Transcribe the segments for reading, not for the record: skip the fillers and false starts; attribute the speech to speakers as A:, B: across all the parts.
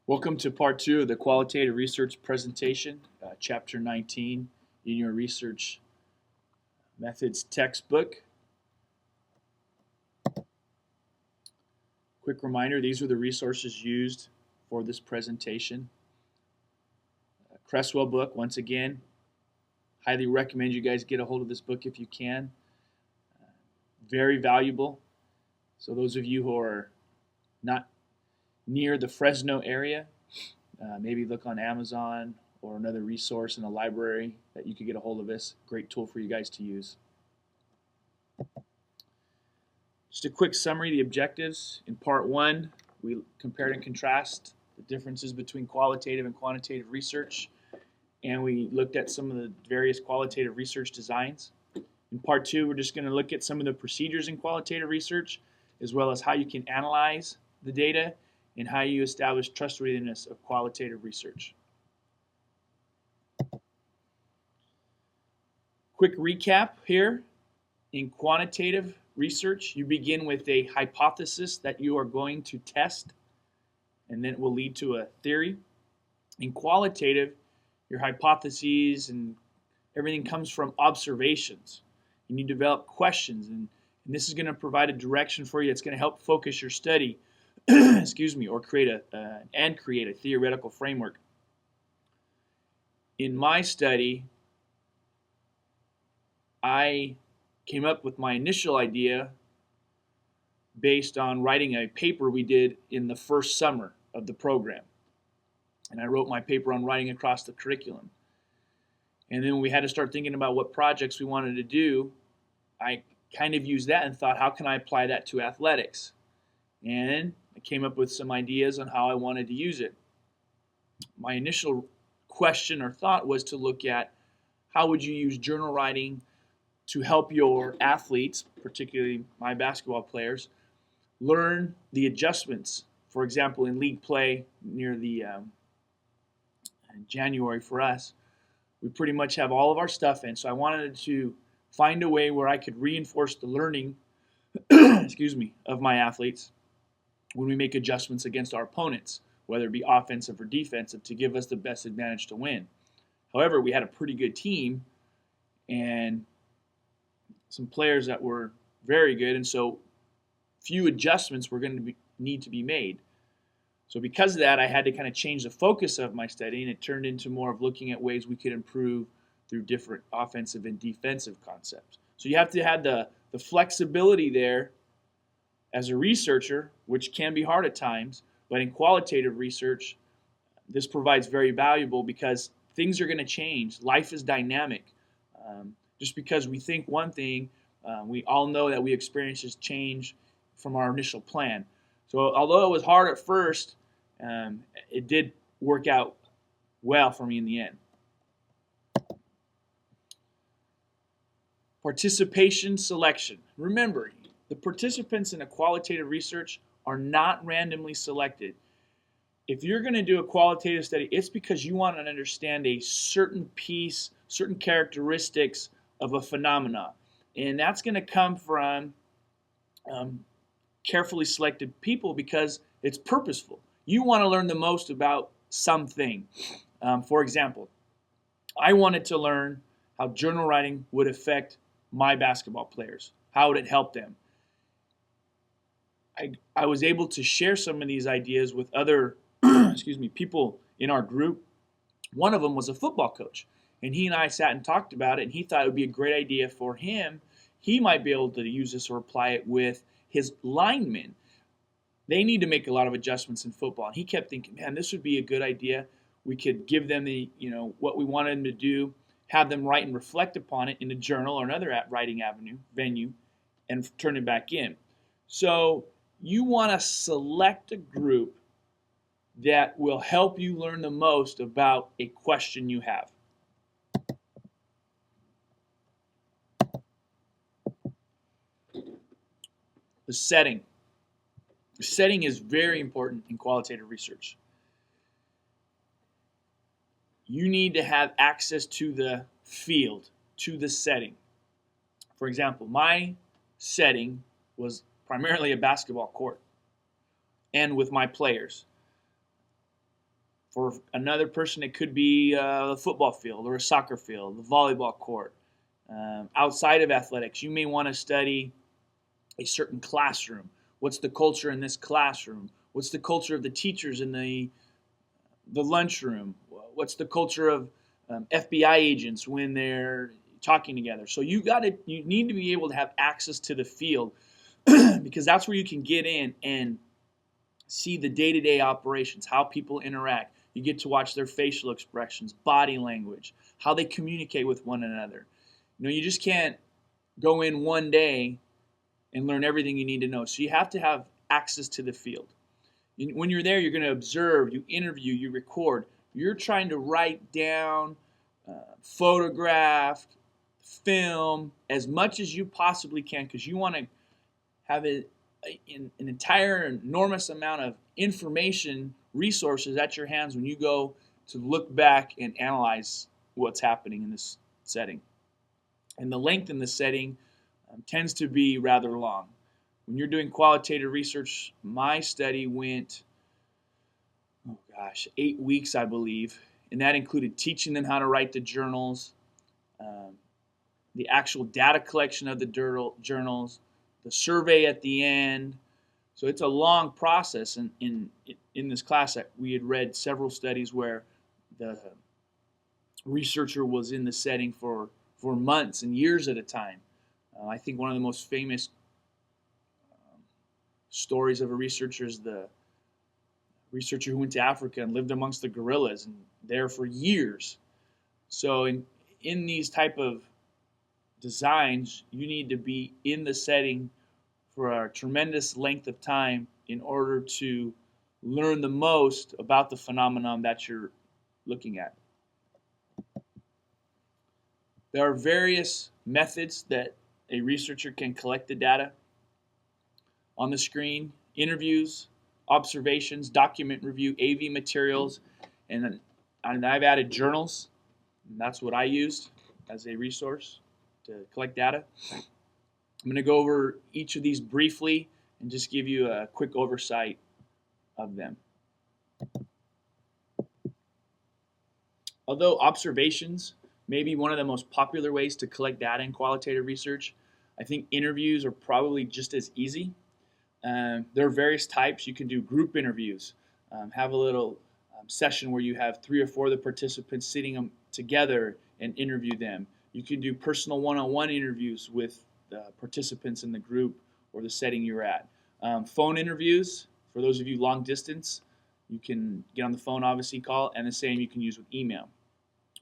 A: Welcome to part 2 of the Qualitative Research presentation, Chapter 19 in your Research Methods textbook. Quick reminder, these are the resources used for this presentation. Cresswell book, once again, highly recommend you guys get a hold of this book if you can. Very valuable. So those of you who are not near the Fresno area, maybe look on Amazon or another resource in a library that you could get a hold of this. Great tool for you guys to use. Just a quick summary of the objectives. In part 1, we compared and contrast the differences between qualitative and quantitative research, and we looked at some of the various qualitative research designs. In part 2, we're just going to look at some of the procedures in qualitative research, as well as how you can analyze the data and how you establish trustworthiness of qualitative research. Quick recap here. In quantitative research, you begin with a hypothesis that you are going to test, and then it will lead to a theory. In qualitative, your hypotheses and everything comes from observations, and you develop questions, and this is going to provide a direction for you that's going to help focus your study or create a theoretical framework. In my study, I came up with my initial idea based on writing a paper we did in the first summer of the program. And I wrote my paper on writing across the curriculum. And then when we had to start thinking about what projects we wanted to do, I kind of used that and thought, how can I apply that to athletics? And I came up with some ideas on how I wanted to use it. My initial question or thought was to look at how would you use journal writing to help your athletes, particularly my basketball players, learn the adjustments. For example, in league play near the January for us, we pretty much have all of our stuff in. So I wanted to find a way where I could reinforce the learning of my athletes when we make adjustments against our opponents, whether it be offensive or defensive, to give us the best advantage to win. However, we had a pretty good team and some players that were very good, and so few adjustments were going to need to be made. So because of that, I had to kind of change the focus of my study, and it turned into more of looking at ways we could improve through different offensive and defensive concepts. So you have to have the flexibility there as a researcher, which can be hard at times, but in qualitative research, this provides very valuable because things are going to change. Life is dynamic. Just because we think one thing, we all know that we experience this change from our initial plan. So although it was hard at first, it did work out well for me in the end. Participation selection. Remember, the participants in a qualitative research are not randomly selected. If you're going to do a qualitative study, it's because you want to understand a certain piece, certain characteristics of a phenomena. And that's going to come from carefully selected people because it's purposeful. You want to learn the most about something. For example, I wanted to learn how journal writing would affect my basketball players. How would it help them? I was able to share some of these ideas with other people in our group. One of them was a football coach, and he and I sat and talked about it, and he thought it would be a great idea for him. He might be able to use this or apply it with his linemen. They need to make a lot of adjustments in football, and he kept thinking, man, this would be a good idea. We could give them what we wanted them to do, have them write and reflect upon it in a journal or another writing venue, and turn it back in. So you want to select a group that will help you learn the most about a question you have. The setting. The setting is very important in qualitative research. You need to have access to the field, to the setting. For example, my setting was primarily a basketball court and with my players. For another person, it could be a football field or a soccer field, the volleyball court. Outside of athletics, you may want to study a certain classroom. What's the culture in this classroom? What's the culture of the teachers in the lunchroom? What's the culture of FBI agents when they're talking together? So you need to be able to have access to the field because that's where you can get in and see the day-to-day operations, how people interact. You get to watch their facial expressions, body language, how they communicate with one another. You just can't go in one day and learn everything you need to know. So you have to have access to the field. When you're there, you're going to observe, you interview, you record. You're trying to write down, photograph, film as much as you possibly can because you want to have an entire enormous amount of information, resources at your hands when you go to look back and analyze what's happening in this setting. And the length in the setting tends to be rather long. When you're doing qualitative research, my study went, 8 weeks, I believe. And that included teaching them how to write the journals, the actual data collection of the journals, the survey at the end. So it's a long process. And in this class, we had read several studies where the researcher was in the setting for months and years at a time. I think one of the most famous stories of a researcher is the researcher who went to Africa and lived amongst the gorillas and there for years. So in these type of designs, you need to be in the setting for a tremendous length of time in order to learn the most about the phenomenon that you're looking at. There are various methods that a researcher can collect the data. On the screen, interviews, observations, document review, AV materials, and I've added journals. And that's what I used as a resource to collect data. I'm going to go over each of these briefly and just give you a quick oversight of them. Although observations may be one of the most popular ways to collect data in qualitative research, I think interviews are probably just as easy. There are various types. You can do group interviews, have a little session where you have 3 or 4 of the participants sitting together and interview them. You can do personal one-on-one interviews with the participants in the group or the setting you're at. Phone interviews, for those of you long distance, you can get on the phone, obviously call, and the same you can use with email.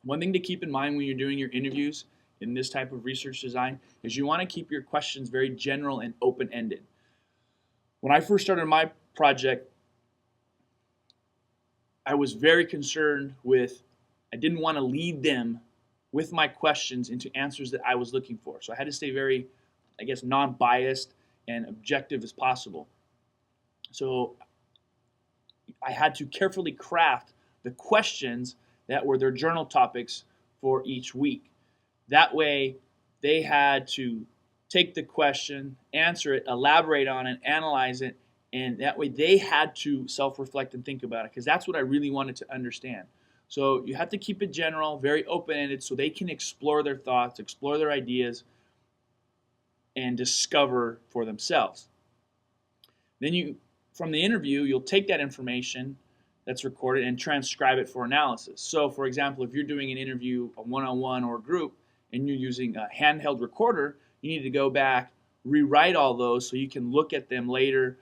A: One thing to keep in mind when you're doing your interviews in this type of research design is you want to keep your questions very general and open-ended. When I first started my project, I was very concerned with, I didn't want to lead them with my questions into answers that I was looking for. So I had to stay very, non-biased and objective as possible. So I had to carefully craft the questions that were their journal topics for each week. That way, they had to take the question, answer it, elaborate on it, analyze it, and that way they had to self-reflect and think about it because that's what I really wanted to understand. So you have to keep it general, very open-ended, so they can explore their thoughts, explore their ideas, and discover for themselves. Then from the interview, you'll take that information that's recorded and transcribe it for analysis. So, for example, if you're doing an interview, a one-on-one or a group, and you're using a handheld recorder, you need to go back, rewrite all those so you can look at them later,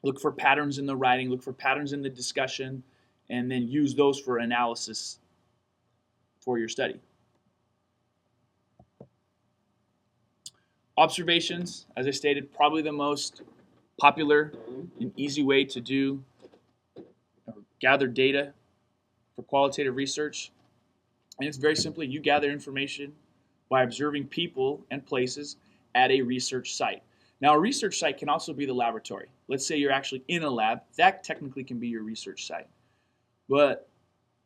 A: look for patterns in the writing, look for patterns in the discussion, and then use those for analysis for your study. Observations, as I stated, probably the most popular and easy way to do or gather data for qualitative research. And it's very simply, you gather information by observing people and places at a research site. Now, a research site can also be the laboratory. Let's say you're actually in a lab. That technically can be your research site. But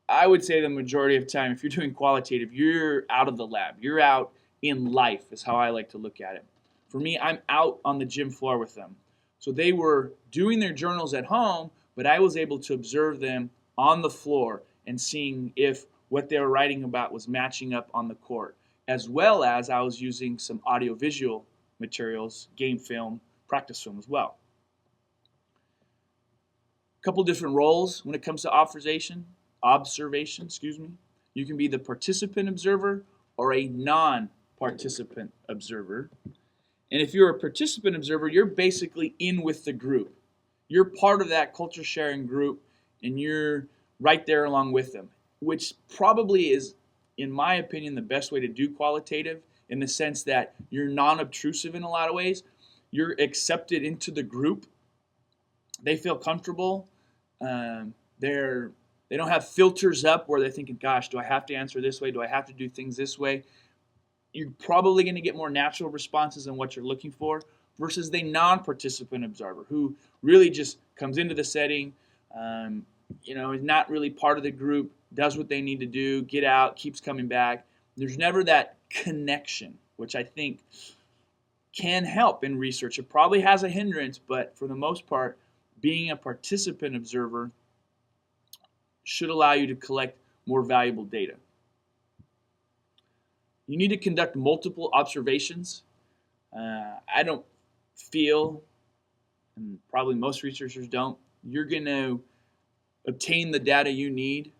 A: I would say the majority of the time, if you're doing qualitative, you're out of the lab. You're out in life is how I like to look at it. For me, I'm out on the gym floor with them. So they were doing their journals at home, but I was able to observe them on the floor and seeing if what they were writing about was matching up on the court, as well as I was using some audiovisual materials, game film, practice film as well. A couple different roles when it comes to observation. You can be the participant observer or a non-participant observer. And if you're a participant observer, you're basically in with the group. You're part of that culture sharing group, and you're right there along with them, which probably is, in my opinion, the best way to do qualitative, in the sense that you're non-obtrusive in a lot of ways. You're accepted into the group. They feel comfortable. They don't have filters up where they're thinking, gosh, do I have to answer this way? Do I have to do things this way? You're probably going to get more natural responses than what you're looking for versus the non-participant observer who really just comes into the setting, is not really part of the group, does what they need to do, get out, keeps coming back. There's never that connection, which I think can help in research. It probably has a hindrance, but for the most part, being a participant observer should allow you to collect more valuable data. You need to conduct multiple observations. I don't feel, and probably most researchers don't, you're going to obtain the data you need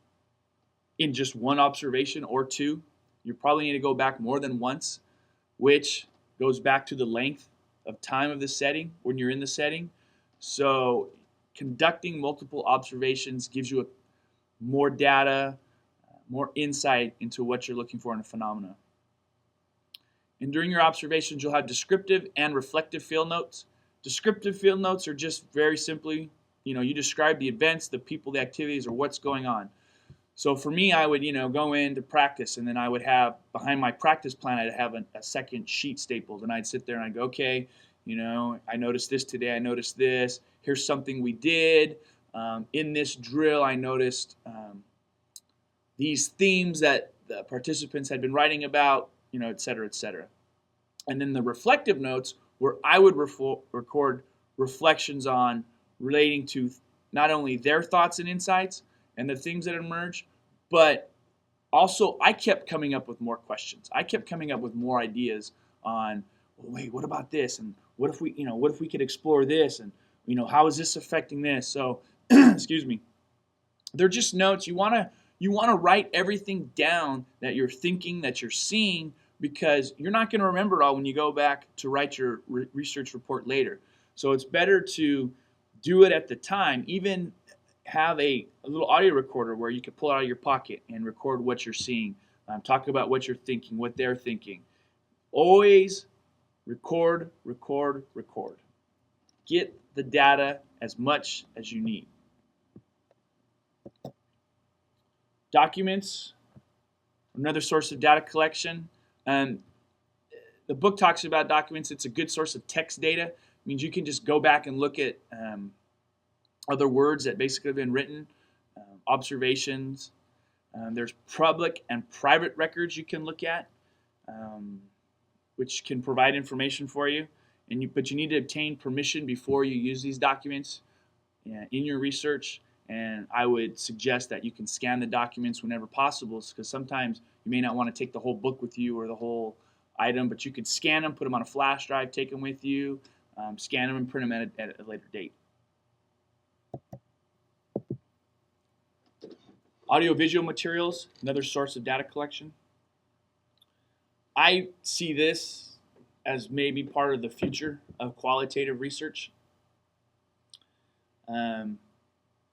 A: in just one observation or two. You probably need to go back more than once, which goes back to the length of time of the setting when you're in the setting. So conducting multiple observations gives you more data, more insight into what you're looking for in a phenomena. And during your observations, you'll have descriptive and reflective field notes. Descriptive field notes are just very simply, you describe the events, the people, the activities, or what's going on. So for me, I would, go into practice, and then I would have, behind my practice plan, I'd have a second sheet stapled, and I'd sit there and I'd go, okay, I noticed this today, I noticed this, here's something we did. In this drill, I noticed these themes that the participants had been writing about, et cetera, et cetera. And then the reflective notes, where I would record reflections on relating to not only their thoughts and insights and the things that emerge, but also I kept coming up with more questions. I kept coming up with more ideas on, well, wait, what about this? And what if we could explore this? And how is this affecting this? So, excuse me. They're just notes. You want to write everything down that you're thinking, that you're seeing, because you're not going to remember it all when you go back to write your research report later. So it's better to do it at the time. Even have a little audio recorder where you can pull it out of your pocket and record what you're seeing. Talk about what you're thinking, what they're thinking. Always record, record, record. Get the data as much as you need. Documents, another source of data collection. The book talks about documents. It's a good source of text data. It means you can just go back and look at other words that basically have been written, observations. There's public and private records you can look at, which can provide information for you. But you need to obtain permission before you use these documents in your research. And I would suggest that you can scan the documents whenever possible, because sometimes you may not want to take the whole book with you or the whole item, but you could scan them, put them on a flash drive, take them with you, scan them and print them at a later date. Audiovisual materials, another source of data collection. I see this as maybe part of the future of qualitative research.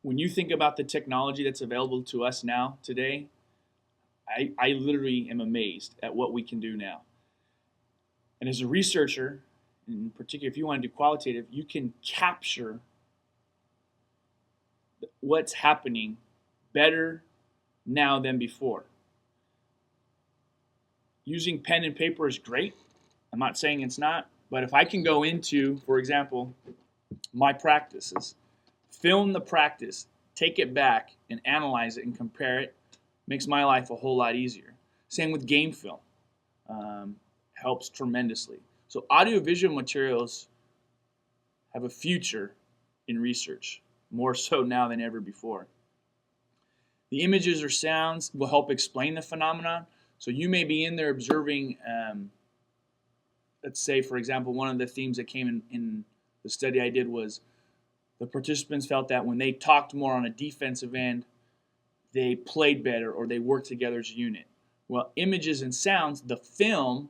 A: When you think about the technology that's available to us now, today, I literally am amazed at what we can do now. And as a researcher, in particular, if you want to do qualitative, you can capture what's happening better now than before. Using pen and paper is great. I'm not saying it's not, but if I can go into, for example, my practices, film the practice, take it back and analyze it and compare it, makes my life a whole lot easier. Same with game film. Helps tremendously. So audiovisual materials have a future in research. more so now than ever before. The images or sounds will help explain the phenomenon. So you may be in there observing, let's say, for example, one of the themes that came in the study I did was the participants felt that when they talked more on a defensive end, they played better or they worked together as a unit. Well, images and sounds, the film,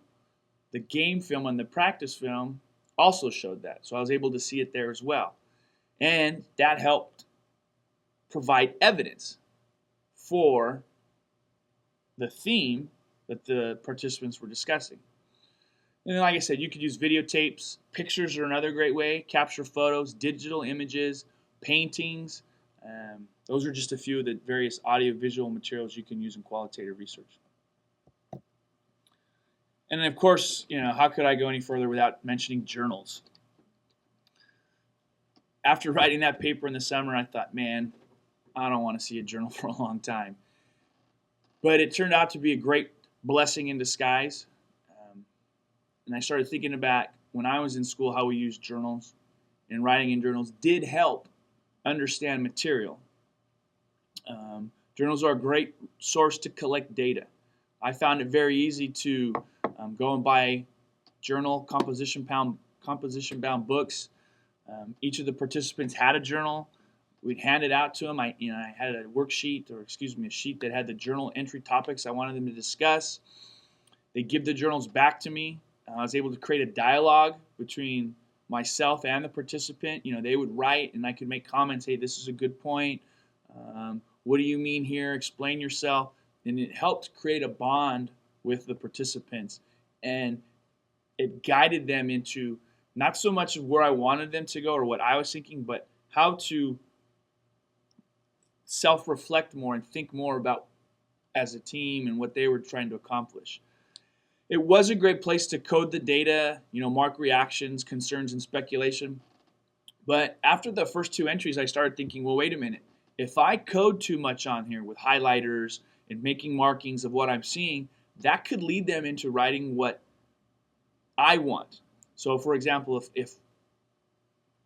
A: the game film and the practice film also showed that. So I was able to see it there as well. And that helped provide evidence for the theme that the participants were discussing. And then, like I said, you could use videotapes. Pictures are another great way. Capture photos, digital images, paintings. Those are just a few of the various audio-visual materials you can use in qualitative research. And then, of course, how could I go any further without mentioning journals? After writing that paper in the summer, I thought, man, I don't want to see a journal for a long time. But it turned out to be a great blessing in disguise. And I started thinking about when I was in school how we used journals, and writing in journals did help understand material. Journals are a great source to collect data. I found it very easy to go and buy journal composition-bound books. Each of the participants had a journal. We'd hand it out to them. I had a worksheet, a sheet that had the journal entry topics I wanted them to discuss. They give the journals back to me. I was able to create a dialogue between myself and the participant. They would write, and I could make comments. Hey, this is a good point. What do you mean here? Explain yourself. And it helped create a bond with the participants. And it guided them into not so much of where I wanted them to go or what I was thinking, but how to self-reflect more and think more about as a team and what they were trying to accomplish. It was a great place to code the data, mark reactions, concerns, and speculation. But after the first two entries, I started thinking, well, wait a minute. If I code too much on here with highlighters and making markings of what I'm seeing, that could lead them into writing what I want. So, for example, if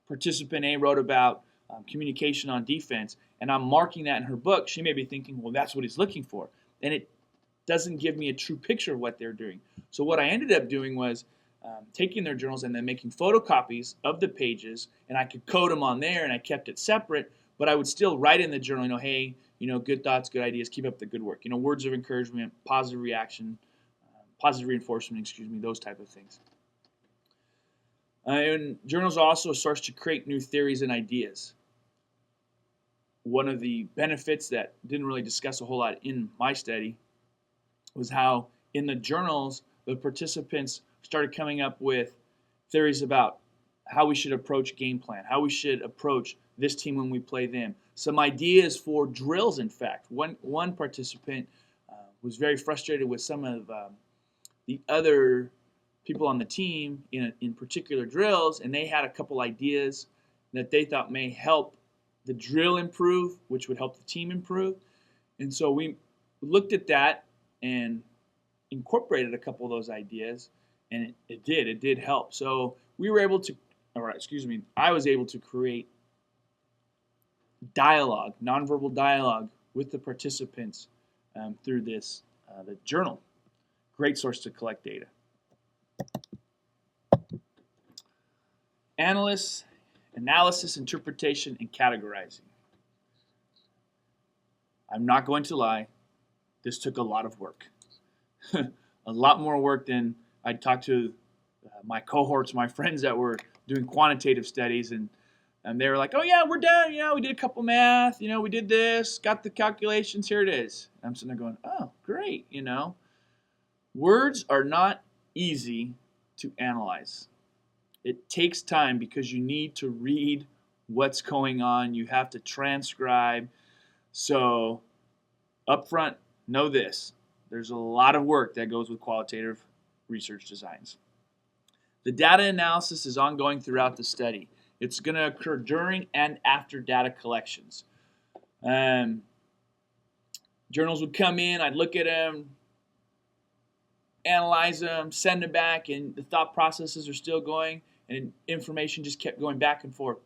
A: participant A wrote about communication on defense, and I'm marking that in her book, she may be thinking, well, that's what he's looking for. And it doesn't give me a true picture of what they're doing. So what I ended up doing was taking their journals and then making photocopies of the pages, and I could code them on there, and I kept it separate, but I would still write in the journal, hey, good thoughts, good ideas, keep up the good work. Words of encouragement, positive reaction, positive reinforcement, those type of things. And journals are also a source to create new theories and ideas. One of the benefits that didn't really discuss a whole lot in my study was how in the journals, the participants started coming up with theories about how we should approach game plan, how we should approach this team when we play them. Some ideas for drills, in fact. One participant was very frustrated with some of the other people on the team in particular drills, and they had a couple ideas that they thought may help the drill improve, which would help the team improve. And so we looked at that and incorporated a couple of those ideas, and it did help. So we were able to, I was able to create dialogue, nonverbal dialogue with the participants through this, the journal. Great source to collect data. Analysis, interpretation, and categorizing. I'm not going to lie, this took a lot of work. A lot more work than I talked to my cohorts, my friends that were doing quantitative studies, and they were like, oh yeah, we're done, we did a couple math, we did this, got the calculations, here it is. I'm sitting there going, oh, great, Words are not easy to analyze. It takes time because you need to read what's going on. You have to transcribe. So up front, know this. There's a lot of work that goes with qualitative research designs. The data analysis is ongoing throughout the study. It's going to occur during and after data collections. Journals would come in, I'd look at them, analyze them, send them back, and the thought processes are still going, and information just kept going back and forth,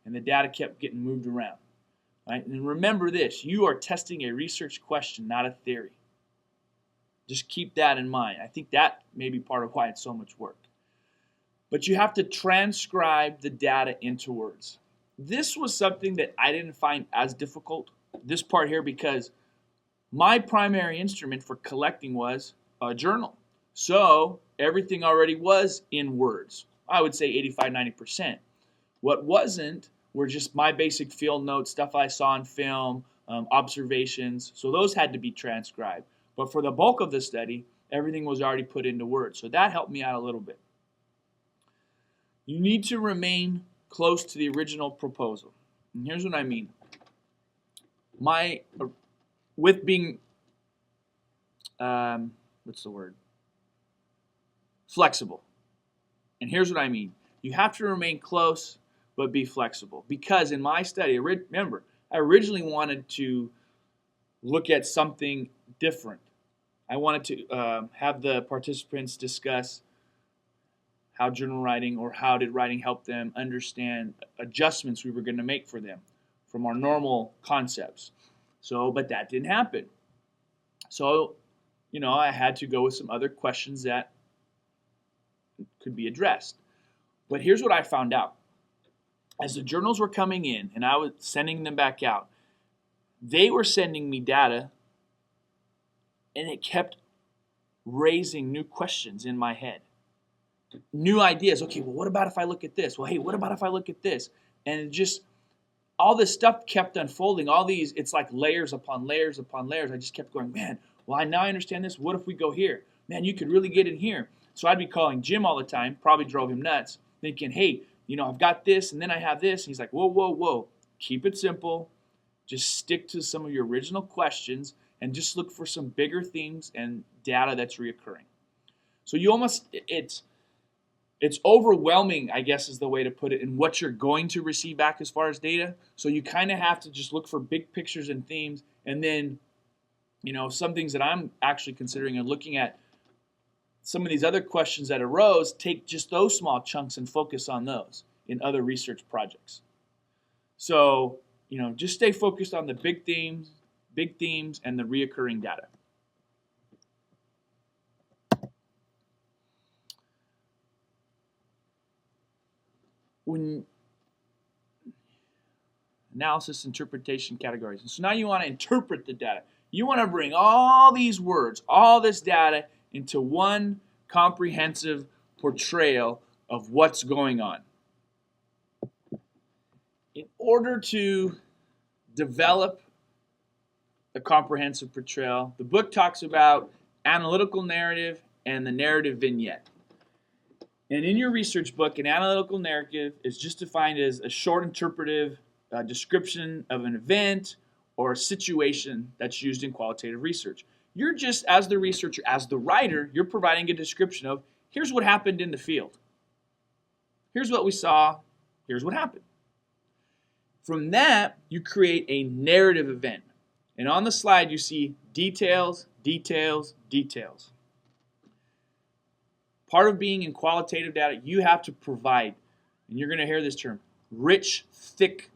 A: and the data kept getting moved around. Right? And remember this, you are testing a research question, not a theory. Just keep that in mind. I think that may be part of why it's so much work. But you have to transcribe the data into words. This was something that I didn't find as difficult, this part here, because my primary instrument for collecting was a journal. So everything already was in words. I would say 85-90%. What wasn't were just my basic field notes, stuff I saw on film, observations. So those had to be transcribed. But for the bulk of the study, everything was already put into words. So that helped me out a little bit. You need to remain close to the original proposal. And here's what I mean. With being, flexible. And here's what I mean. You have to remain close, but be flexible. Because in my study, remember, I originally wanted to look at something different. I wanted to have the participants discuss how journal writing or how did writing help them understand adjustments we were going to make for them from our normal concepts. But that didn't happen. So, I had to go with some other questions that could be addressed. But here's what I found out. As the journals were coming in and I was sending them back out, they were sending me data and it kept raising new questions in my head. New ideas. Okay, well, what about if I look at this? Well, hey, what about if I look at this? And it just, all this stuff kept unfolding. All these, it's like layers upon layers upon layers. I just kept going, man, well, now I understand this. What if we go here? Man, you could really get in here. So I'd be calling Jim all the time, probably drove him nuts, thinking, hey, I've got this, and then I have this. And he's like, whoa, whoa, whoa. Keep it simple. Just stick to some of your original questions and just look for some bigger themes and data that's reoccurring. So you almost, it's overwhelming, I guess is the way to put it, in what you're going to receive back as far as data. So you kind of have to just look for big pictures and themes. And then, some things that I'm actually considering and looking at some of these other questions that arose, take just those small chunks and focus on those in other research projects. So, just stay focused on the big themes and the reoccurring data. When analysis, interpretation, categories. So now you want to interpret the data. You want to bring all these words, all this data into one comprehensive portrayal of what's going on. In order to develop a comprehensive portrayal, the book talks about analytical narrative and the narrative vignette. And in your research book, an analytical narrative is just defined as a short interpretive description of an event or a situation that's used in qualitative research. You're just, as the researcher, as the writer, you're providing a description of, here's what happened in the field. Here's what we saw. Here's what happened. From that, you create a narrative event. And on the slide, you see details, details, details. Part of being in qualitative data, you have to provide, and you're going to hear this term, rich, thick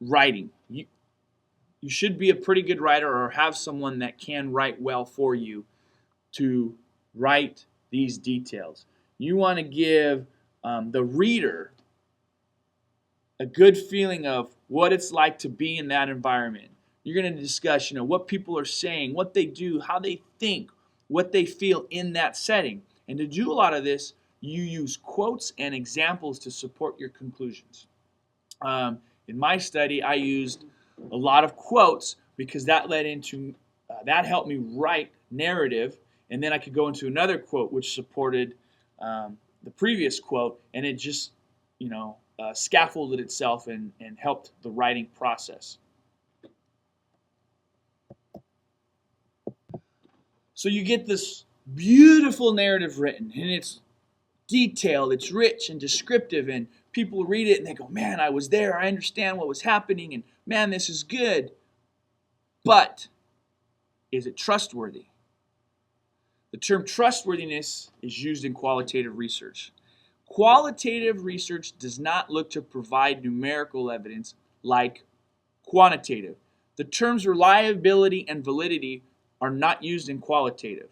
A: writing. You should be a pretty good writer or have someone that can write well for you to write these details. You want to give the reader a good feeling of what it's like to be in that environment. You're going to discuss, what people are saying, what they do, how they think, what they feel in that setting. And to do a lot of this, you use quotes and examples to support your conclusions. In my study, I used a lot of quotes because that led into, that helped me write narrative, and then I could go into another quote which supported the previous quote, and it just, scaffolded itself and helped the writing process. So you get this beautiful narrative written, and it's detailed, it's rich and descriptive, and people read it and they go, man, I was there, I understand what was happening, and man, this is good. But is it trustworthy? The term trustworthiness is used in qualitative research. Qualitative research does not look to provide numerical evidence like quantitative. The terms reliability and validity are not used in qualitative.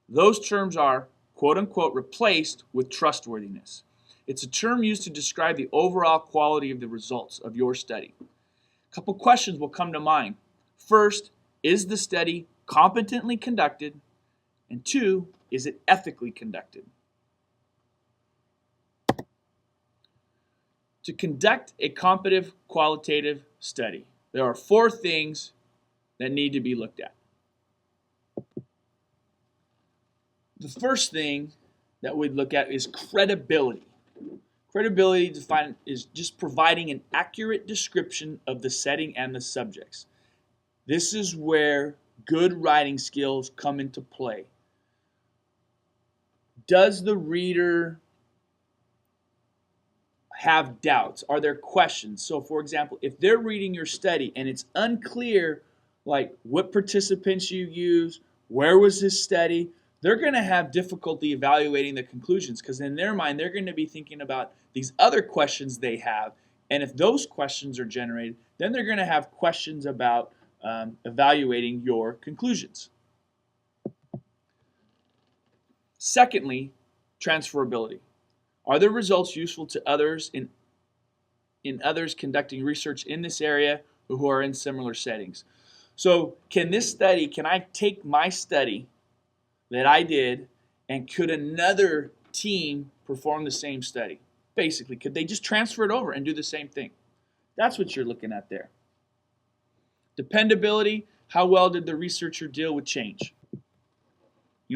A: Those terms are, quote unquote, replaced with trustworthiness. It's a term used to describe the overall quality of the results of your study. A couple questions will come to mind. First, is the study competently conducted? And two, is it ethically conducted? To conduct a competent qualitative study, there are four things that need to be looked at. The first thing that we'd look at is credibility. Credibility defined is just providing an accurate description of the setting and the subjects. This is where good writing skills come into play. Does the reader have doubts? Are there questions? So, for example, if they're reading your study and it's unclear, like what participants you use, where was this study, they're going to have difficulty evaluating the conclusions because in their mind, they're going to be thinking about these other questions they have. And if those questions are generated, then they're going to have questions about evaluating your conclusions. Secondly, transferability. Are the results useful to others in others conducting research in this area who are in similar settings? So can I take my study that I did and could another team perform the same study? Basically, could they just transfer it over and do the same thing? That's what you're looking at there. Dependability, how well did the researcher deal with change?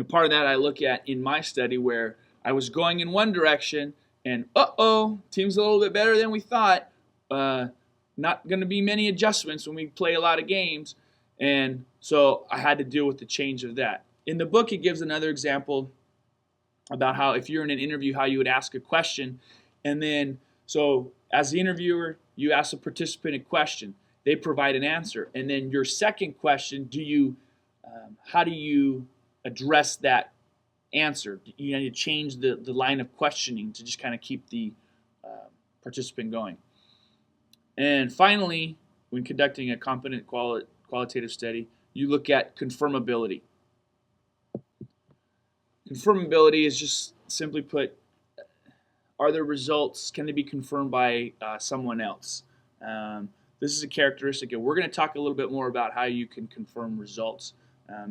A: Part of that I look at in my study where I was going in one direction and team's a little bit better than we thought. Not going to be many adjustments when we play a lot of games. And so I had to deal with the change of that. In the book, it gives another example about how if you're in an interview, how you would ask a question. And then, so as the interviewer, you ask a participant a question. They provide an answer. And then your second question, how do you address that answer? You need to change the line of questioning to just kind of keep the participant going. And finally, when conducting a competent qualitative study, you look at confirmability. Confirmability is just simply put, are the results, can they be confirmed by someone else? This is a characteristic, and we're going to talk a little bit more about how you can confirm results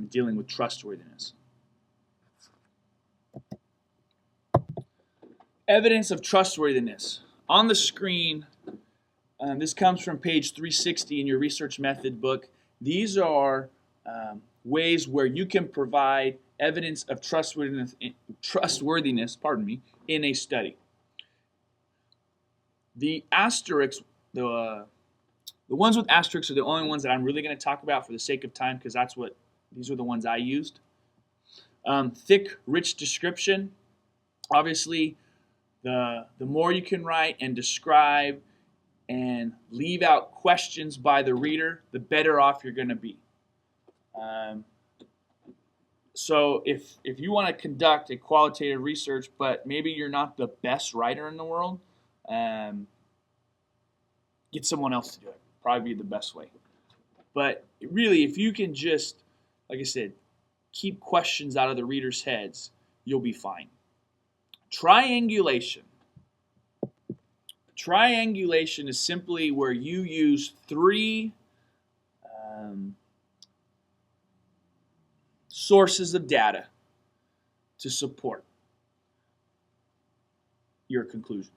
A: dealing with trustworthiness. Evidence of trustworthiness. On the screen, this comes from page 360 in your research method book. These are ways where you can provide evidence of trustworthiness in a study. The asterisks, the ones with asterisks are the only ones that I'm really going to talk about for the sake of time because these are the ones I used. Thick, rich description. Obviously, the more you can write and describe and leave out questions by the reader, the better off you're going to be. So if you want to conduct a qualitative research, but maybe you're not the best writer in the world, get someone else to do it. Probably be the best way. But really, if you can just, like I said, keep questions out of the reader's heads, you'll be fine. Triangulation. Triangulation is simply where you use three sources of data to support your conclusion.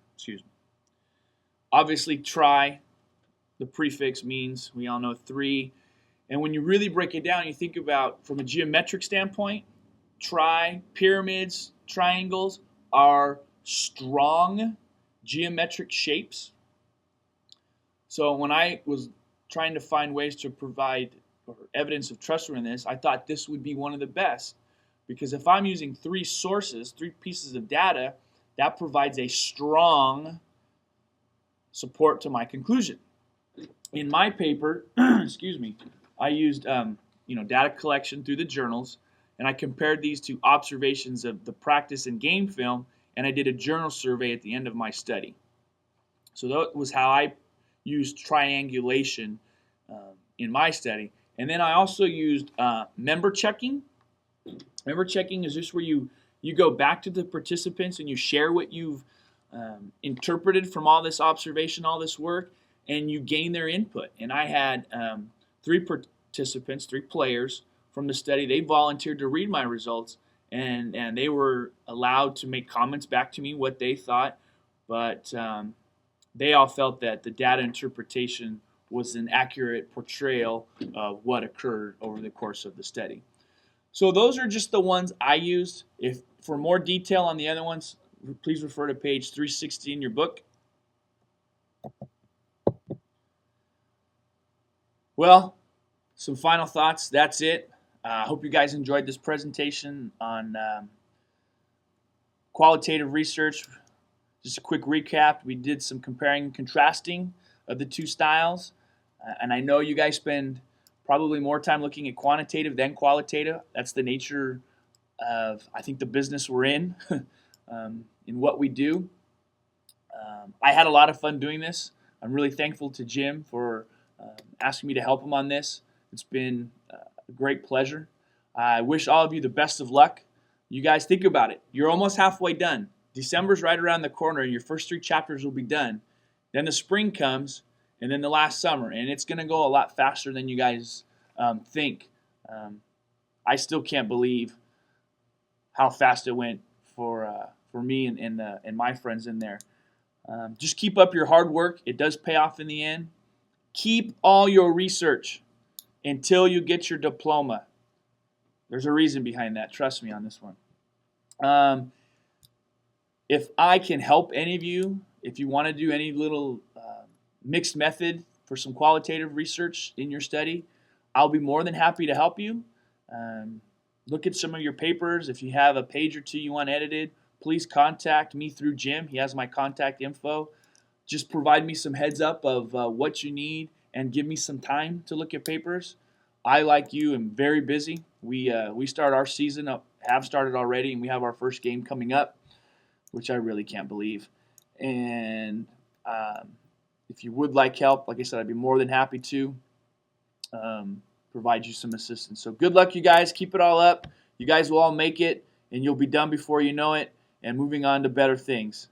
A: Obviously, the prefix means, we all know, three. And when you really break it down, you think about, from a geometric standpoint, pyramids, triangles are strong geometric shapes. So when I was trying to find ways to provide evidence of trustworthiness, I thought this would be one of the best. Because if I'm using three pieces of data, that provides a strong support to my conclusion. In my paper, I used data collection through the journals, and I compared these to observations of the practice and game film and I did a journal survey at the end of my study. So that was how I used triangulation in my study. And then I also used member checking. Member checking is just where you go back to the participants and you share what you've interpreted from all this observation, all this work, and you gain their input. And I had 3 participants, 3 players from the study. They volunteered to read my results, and they were allowed to make comments back to me what they thought, but they all felt that the data interpretation was an accurate portrayal of what occurred over the course of the study. So those are just the ones I used. If for more detail on the other ones, please refer to page 360 in your book. Well, some final thoughts. That's it. I hope you guys enjoyed this presentation on qualitative research. Just a quick recap. We did some comparing and contrasting of the 2 styles. And I know you guys spend probably more time looking at quantitative than qualitative. That's the nature of, I think, the business we're in what we do. I had a lot of fun doing this. I'm really thankful to Jim for asking me to help him on this. It's been a great pleasure. I wish all of you the best of luck. You guys think about it. You're almost halfway done. December's right around the corner, and your first 3 chapters will be done. Then the spring comes, and then the last summer, and it's going to go a lot faster than you guys think. I still can't believe how fast it went for me and my friends in there. Just keep up your hard work. It does pay off in the end. Keep all your research until you get your diploma. There's a reason behind that. Trust me on this one. If I can help any of you, if you want to do any little mixed method for some qualitative research in your study, I'll be more than happy to help you. Look at some of your papers. If you have a page or 2 you want edited, please contact me through Jim. He has my contact info. Just provide me some heads up of what you need and give me some time to look at papers. I, like you, am very busy. We start our season up, have started already, and we have our first game coming up, which I really can't believe. And if you would like help, like I said, I'd be more than happy to provide you some assistance. So good luck, you guys. Keep it all up. You guys will all make it, and you'll be done before you know it and moving on to better things.